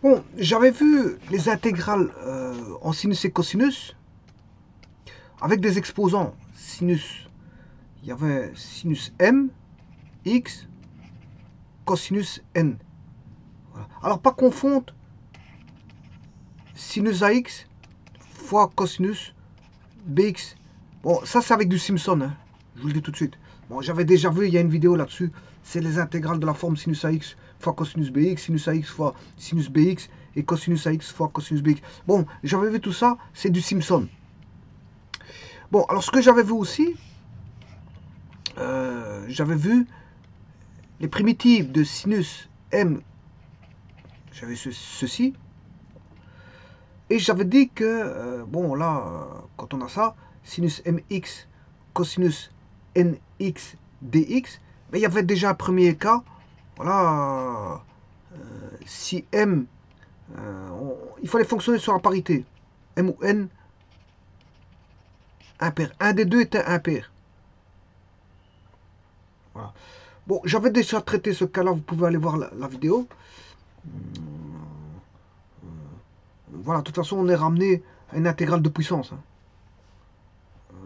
Bon, j'avais vu les intégrales en sinus et cosinus avec des exposants. Sinus, il y avait sinus m, x, cosinus n. Voilà. Alors, pas confondre sinus ax fois cosinus bx. Bon, ça c'est avec du Simpson, hein. Je vous le dis tout de suite. Bon, j'avais déjà vu, il y a une vidéo là-dessus. C'est les intégrales de la forme sinus ax fois cosinus bx, sinus ax fois sinus bx et cosinus ax fois cosinus bx. Bon, j'avais vu tout ça, c'est du Simpson. Bon, alors ce que j'avais vu aussi, j'avais vu les primitives de sinus m, j'avais ceci, et j'avais dit que, bon là, quand on a ça, sinus mx, cosinus nx, dx, mais il y avait déjà un premier cas, voilà, si m, il fallait fonctionner sur la parité, m ou n, impair. Un des deux était impair. Voilà. Bon, j'avais déjà traité ce cas-là, vous pouvez aller voir la vidéo. Voilà, de toute façon, on est ramené à une intégrale de puissance, hein.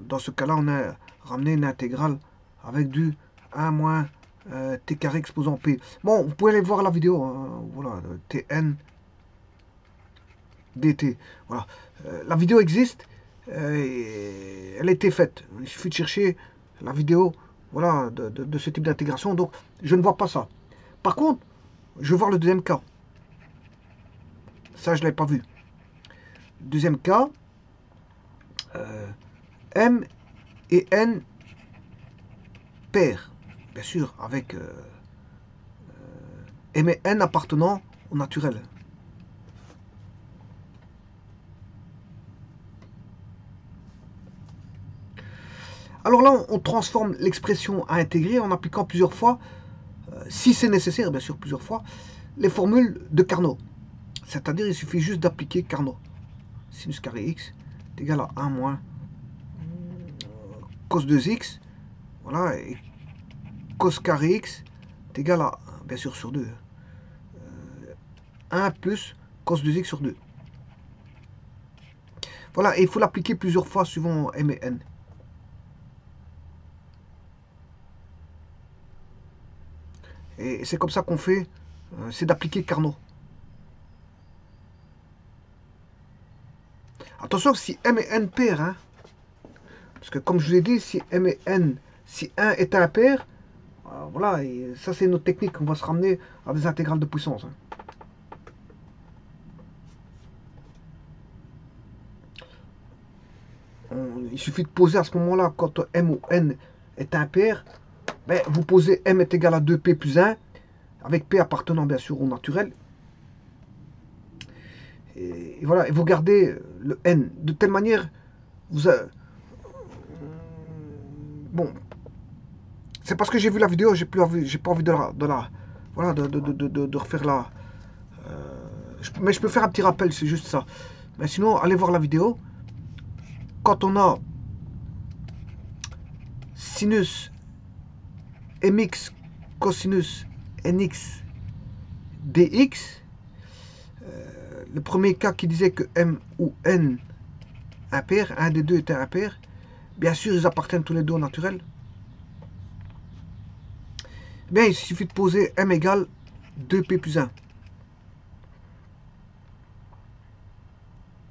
Dans ce cas-là, on a ramené une intégrale avec du 1 moins t carré exposant p. Bon, vous pouvez aller voir la vidéo, hein, voilà, tn dt. Voilà. La vidéo existe, elle a été faite. Il suffit de chercher la vidéo, voilà, de ce type d'intégration. Donc, je ne vois pas ça. Par contre, je vais voir le deuxième cas. Ça, je ne l'avais pas vu. Deuxième cas, M et N paires. Bien sûr, avec M et N appartenant au naturel. Alors là, on transforme l'expression à intégrer en appliquant plusieurs fois, si c'est nécessaire, bien sûr plusieurs fois, les formules de Carnot. C'est-à-dire, il suffit juste d'appliquer Carnot. Sinus carré x est égal à 1 moins cos 2x. Voilà, et cos carré x est égal à, bien sûr sur 2, 1 plus cos 2x sur 2. Voilà, et il faut l'appliquer plusieurs fois suivant m et n. Et c'est comme ça qu'on fait, c'est d'appliquer Carnot. Attention, si m et n paires, hein, parce que comme je vous ai dit, si m et n, si 1 est impair, voilà, et ça c'est notre technique, on va se ramener à des intégrales de puissance, hein. Il suffit de poser à ce moment-là, quand m ou n est impair, ben, vous posez m est égal à 2p plus 1, avec p appartenant bien sûr au naturel. Et voilà, et vous gardez le n. De telle manière, vous avez... Bon, c'est parce que j'ai vu la vidéo, j'ai pas envie voilà, de refaire la... mais je peux faire un petit rappel, c'est juste ça. Mais sinon, allez voir la vidéo. Quand on a sinus mx cosinus nx dx, le premier cas qui disait que m ou n impair, un des deux était impair, bien sûr ils appartiennent tous les deux au naturel. Bien, il suffit de poser m égale 2p plus 1.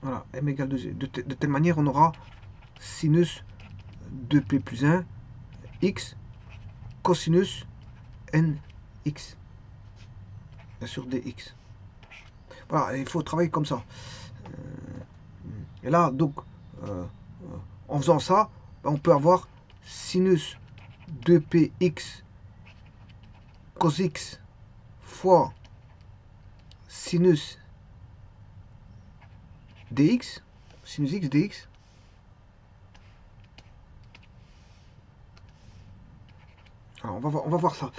Voilà, m égale 2. De telle manière, on aura sinus 2p plus 1 x cosinus nx. Bien sûr, dx. Voilà, il faut travailler comme ça. Et là, donc, en faisant ça, on peut avoir sinus 2px cos x fois sinus dx, sinus x dx. Alors, on va voir ça.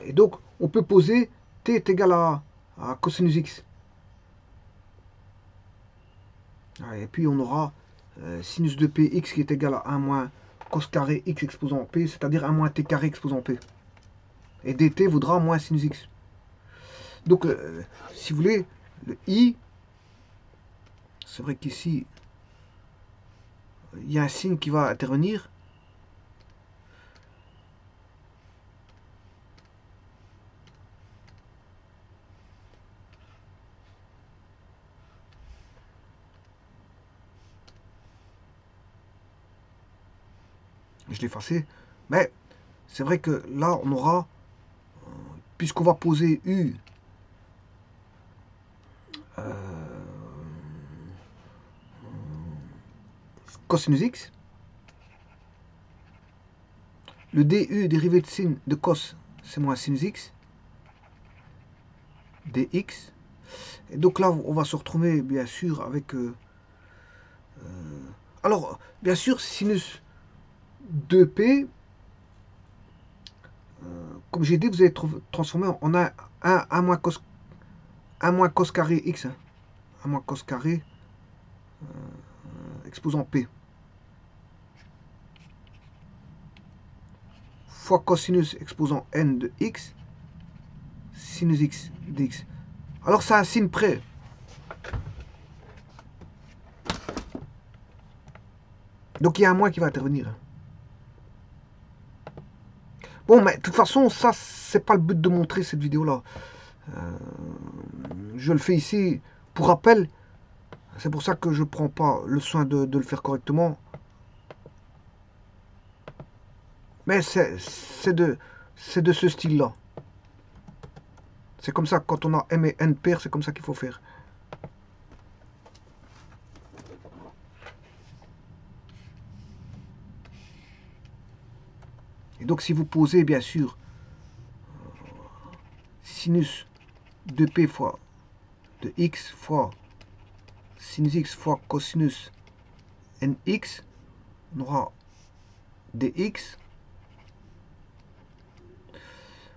Et donc, on peut poser t est égal à cosinus x. Et puis, on aura sinus de px qui est égal à 1 moins cos carré x exposant p, c'est-à-dire 1 moins t carré exposant p. Et dt vaudra moins sinus x. Donc, si vous voulez, le I. C'est vrai qu'ici, il y a un signe qui va intervenir. Je l'ai effacé. Mais c'est vrai que là, on aura, puisqu'on va poser U cosinus x, le du dérivé de sin de cos, c'est moins sinus x, dx. Et donc là, on va se retrouver bien sûr avec... alors, bien sûr, sinus 2p, comme j'ai dit, vous allez transformer en 1 moins cos, 1 moins cos carré x, hein, 1 moins cos carré exposant p, fois cosinus exposant n de x, sinus x dx. Alors ça a un signe près. Donc il y a un moins qui va intervenir. Bon, mais de toute façon, ça, c'est pas le but de montrer cette vidéo-là. Je le fais ici pour rappel. C'est pour ça que je prends pas le soin de le faire correctement. Mais c'est de ce style-là. C'est comme ça, quand on a M et N paires, c'est comme ça qu'il faut faire. Et donc si vous posez, bien sûr, sinus de P fois de X fois sinus X fois cosinus NX, on aura dx,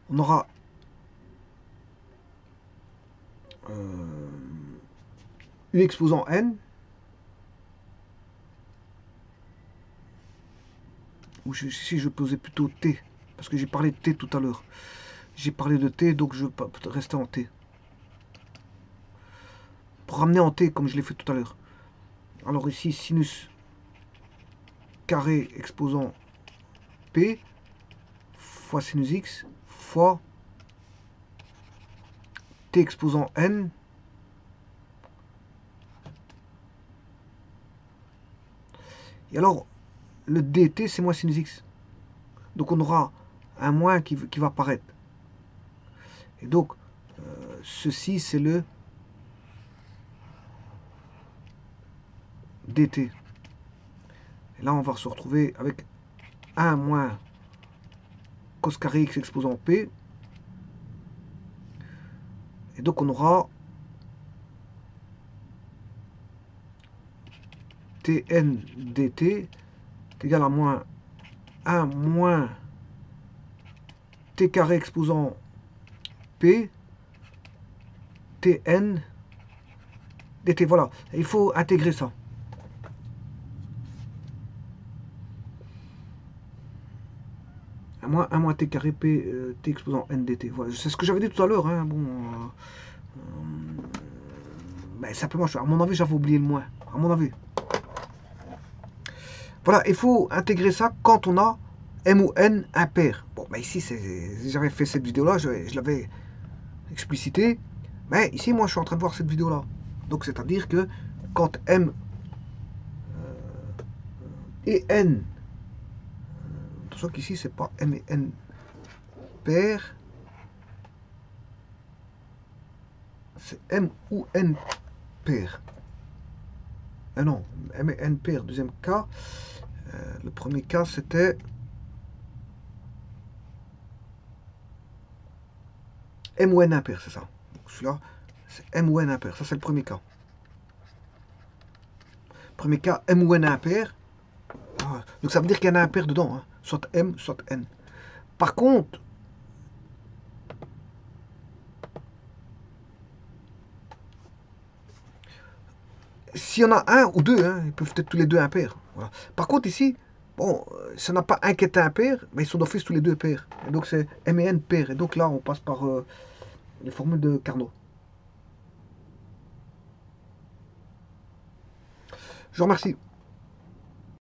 on aura U exposant N, ou si je posais plutôt T, parce que j'ai parlé de T tout à l'heure. J'ai parlé de T, donc je peux rester en T. Pour ramener en T, comme je l'ai fait tout à l'heure. Alors ici, sinus carré exposant P fois sinus X fois T exposant N et alors le dt c'est moins sinus X. Donc on aura un moins qui va apparaître. Et donc ceci c'est le dt. Et là on va se retrouver avec 1 moins cos carré x exposant P. Et donc on aura Tn dt est égal à moins 1 moins t carré exposant P Tn dt. Voilà, il faut intégrer ça. Un moins t carré P t exposant n dt. Voilà, c'est ce que j'avais dit tout à l'heure. Hein. Bon, ben, simplement, à mon avis, j'avais oublié le moins. À mon avis. Voilà, il faut intégrer ça quand on a M ou N impair. Bon, ben ici, j'avais fait cette vidéo-là, je l'avais explicité. Mais ici, moi, je suis en train de voir cette vidéo-là. Donc, c'est-à-dire que quand M et N, attention qu'ici, c'est pas M et N pair, c'est M ou N pair. Non, M et N pair, deuxième cas. Le premier cas, c'était M ou N impair, c'est ça. Celui-là, c'est M ou N impair. Ça, c'est le premier cas. Premier cas, M ou N impair. Donc, ça veut dire qu'il y en a un impair dedans. Hein. Soit M, soit N. Par contre, s'il y en a un ou deux, hein, ils peuvent être tous les deux impairs. Voilà. Par contre, ici, bon, si on n'a pas un qui est impair, mais ils sont d'office tous les deux pairs. Et donc, c'est M et N pair. Et donc là, on passe par les formules de Carnot. Je vous remercie.